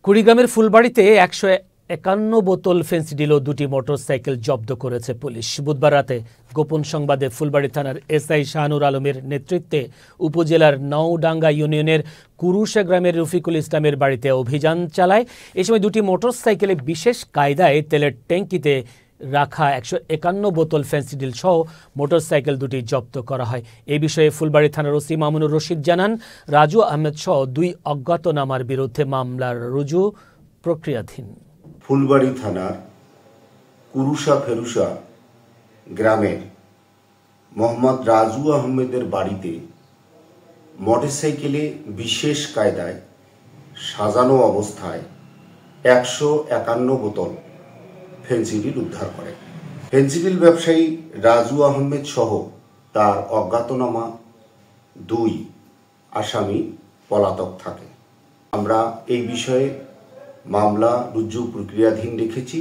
কুড়িগ্রামের ফুলবাড়িতে ১৫১ বোতল ফেন্সিডিল ও ২টি মোটরসাইকেল জব্দ করেছে পুলিশ। বুধবার রাতে গোপন সংবাদে ফুলবাড়ি থানার এসআই শাহানুর আলমের নেতৃত্বে উপজেলার নওডাঙ্গা ইউনিয়নের কুরুশা গ্রামের রফিকুল ইসলামের বাড়িতে অভিযান চালায়। এ সময় ২টি মোটরসাইকেলে বিশেষ কায়দায় তেলের ট্যাঙ্কিতে রাখা ১৫১ বোতল ফেন্সিডিল সহ মোটরসাইকেল ২টি জব্দ করা হয়। এই বিষয়ে ফুলবাড়ি থানার ওসি মামুনুর রশিদ জানান, রাজু আহমেদ সহ ২ অজ্ঞাতনামার বিরুদ্ধে মামলার রুজু প্রক্রিয়াধীন। ফুলবাড়ি থানার কুরুশা ফেরুশা গ্রামের মোহাম্মদ রাজু আহমেদের বাড়িতে মোটরসাইকেলে বিশেষ কায়দায় সাজানো অবস্থায় ১৫১ বোতল ফেন্সিডিল উদ্ধার করে। ফেন্সিডিল ব্যবসায়ী রাজু আহমেদ সহ তার অজ্ঞাতনামা ২ আসামি পলাতক থাকে। আমরা এই বিষয়ে মামলা রুজু প্রক্রিয়াধীন রেখেছি।